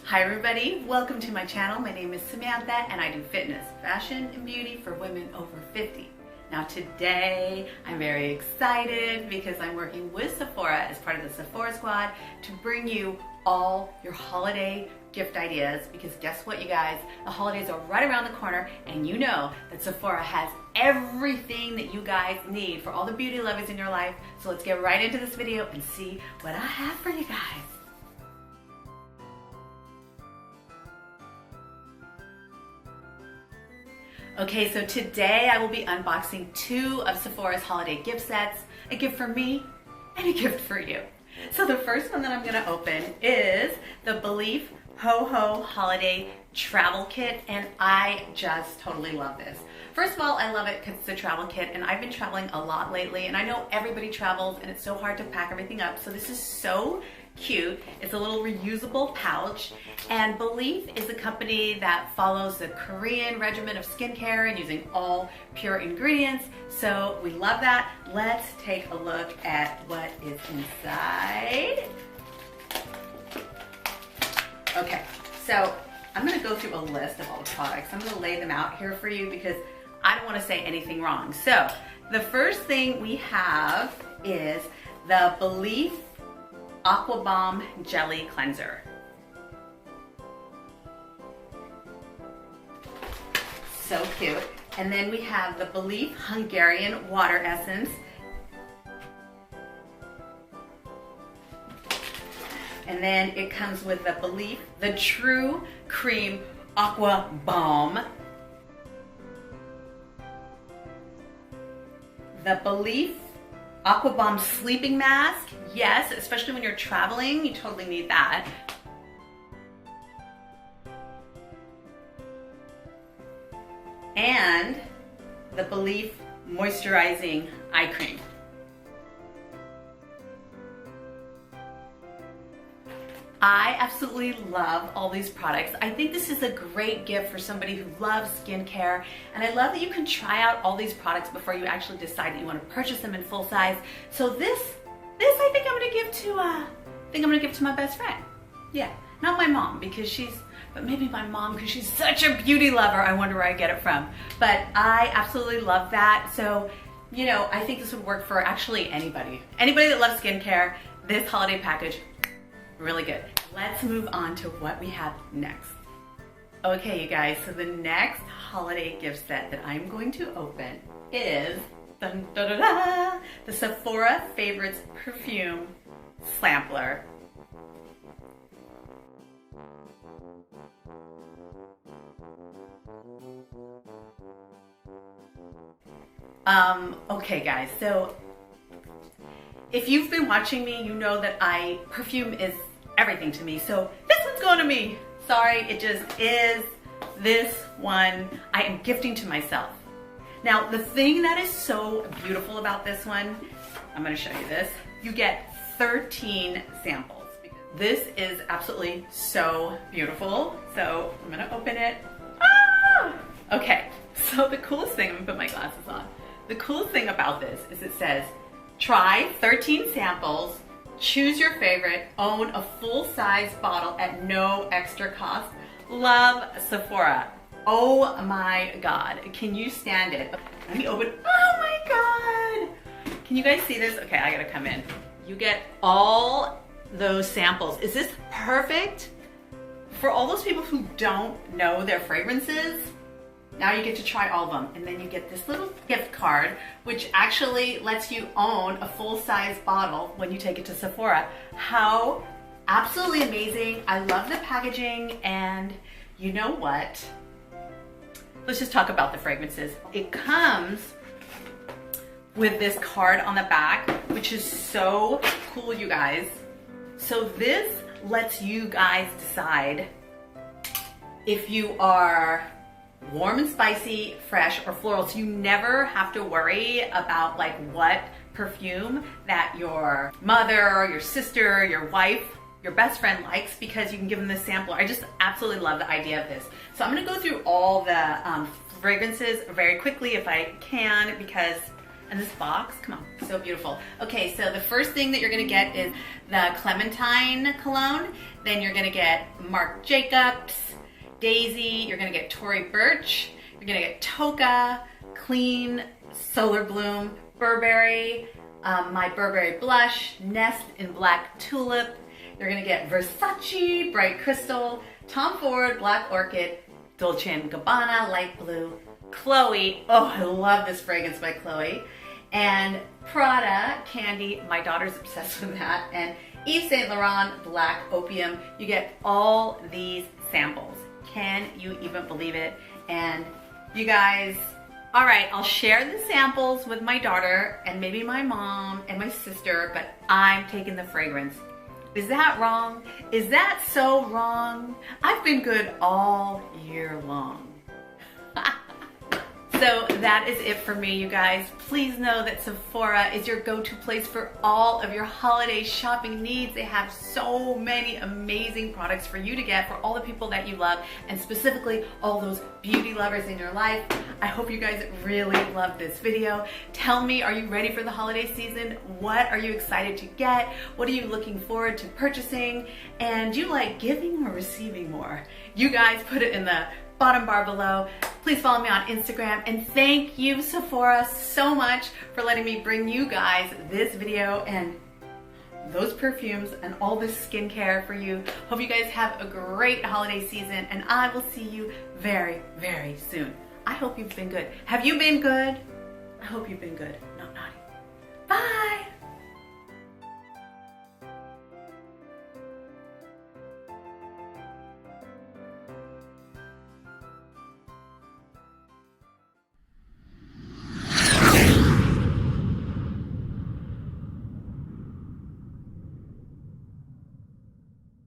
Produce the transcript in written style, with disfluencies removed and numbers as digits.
Hi everybody, welcome to my channel. My name is Samantha and I do fitness, fashion, and beauty for women over 50. Now today I'm very excited because I'm working with Sephora as part of the Sephora Squad to bring you all your holiday gift ideas, because guess what you guys, the holidays are right around the corner and you know that Sephora has everything that you guys need for all the beauty lovers in your life. So let's get right into this video and see what I have for you guys. Okay, so today I will be unboxing two of Sephora's holiday gift sets, a gift for me and a gift for you. So the first one that I'm gonna open is the Belif Holiday Travel Kit, and I just totally love this. First of all, I love it because it's a travel kit, and I've been traveling a lot lately, and I know everybody travels and it's so hard to pack everything up, so this is so cute. It's a little reusable pouch, and Belif is a company that follows the Korean regimen of skincare and using all pure ingredients, so we love that. Let's take a look at what is inside. Okay, so I'm gonna go through a list of all the products. I'm gonna lay them out here for you because I don't wanna say anything wrong. So the first thing we have is the Belif Aqua Jelly Cleanser. So cute. And then we have the Belif Hungarian Water Essence. And then it comes with the Belif, the True Cream Aqua Balm. The Belif Aqua Balm Sleeping Mask. Yes, especially when you're traveling, you totally need that. And the Belif Moisterizing Eye Cream. I absolutely love all these products. I think this is a great gift for somebody who loves skincare, and I love that you can try out all these products before you actually decide that you want to purchase them in full size. So this I think I'm gonna give to my best friend. Yeah, not my mom but maybe my mom because she's such a beauty lover. I wonder where I get it from. But I absolutely love that. So, you know, I think this would work for actually anybody that loves skincare. This holiday package, really good. Let's move on to what we have next. Okay, you guys, so the next holiday gift set that I'm going to open is dun, da, da, da, the Sephora Favorites Perfume Sampler. Okay guys, so if you've been watching me, you know that perfume is everything to me. So this one's going to me. Sorry, it just is. This one I am gifting to myself. Now, the thing that is so beautiful about this one, I'm going to show you this. You get 13 samples. This is absolutely so beautiful. So I'm going to open it. Ah! Okay, so the coolest thing, I'm going to put my glasses on. The coolest thing about this is it says, try 13 samples, choose your favorite, own a full-size bottle at no extra cost. Love Sephora. Oh my God, can you stand it? Let me open, oh my God. Can you guys see this? Okay, I gotta come in. You get all those samples. Is this perfect for all those people who don't know their fragrances? Now you get to try all of them, and then you get this little gift card, which actually lets you own a full-size bottle when you take it to Sephora. How absolutely amazing. I love the packaging, and you know what? Let's just talk about the fragrances. It comes with this card on the back, which is so cool, you guys. So this lets you guys decide if you are warm and spicy, fresh, or floral, so you never have to worry about like what perfume that your mother, your sister, your wife, your best friend likes, because you can give them this sampler. I just absolutely love the idea of this. So I'm gonna go through all the fragrances very quickly if I can, because And this box, come on, so beautiful. Okay, so the first thing that you're gonna get is the Clementine cologne. Then you're gonna get Marc Jacobs, Daisy, you're gonna get Tory Burch, you're gonna get Toka, Clean, Solar Bloom, Burberry, my Burberry blush, Nest in Black Tulip. You're gonna get Versace, Bright Crystal, Tom Ford, Black Orchid, Dolce & Gabbana, Light Blue, Chloe, oh I love this fragrance by Chloe, and Prada, Candy, my daughter's obsessed with that, and Yves Saint Laurent, Black Opium. You get all these samples. Can you even believe it? And you guys, all right, I'll share the samples with my daughter and maybe my mom and my sister, but I'm taking the fragrance. Is that wrong? Is that so wrong? I've been good all year long. So that is it for me, you guys. Please know that Sephora is your go-to place for all of your holiday shopping needs. They have so many amazing products for you to get for all the people that you love, and specifically all those beauty lovers in your life. I hope you guys really loved this video. Tell me, are you ready for the holiday season? What are you excited to get? What are you looking forward to purchasing? And do you like giving or receiving more? You guys put it in the bottom bar below. Please follow me on Instagram, and thank you Sephora so much for letting me bring you guys this video and those perfumes and all this skincare for you. Hope you guys have a great holiday season, and I will see you very, very soon. I hope you've been good. Have you been good? I hope you've been good, not naughty. Bye!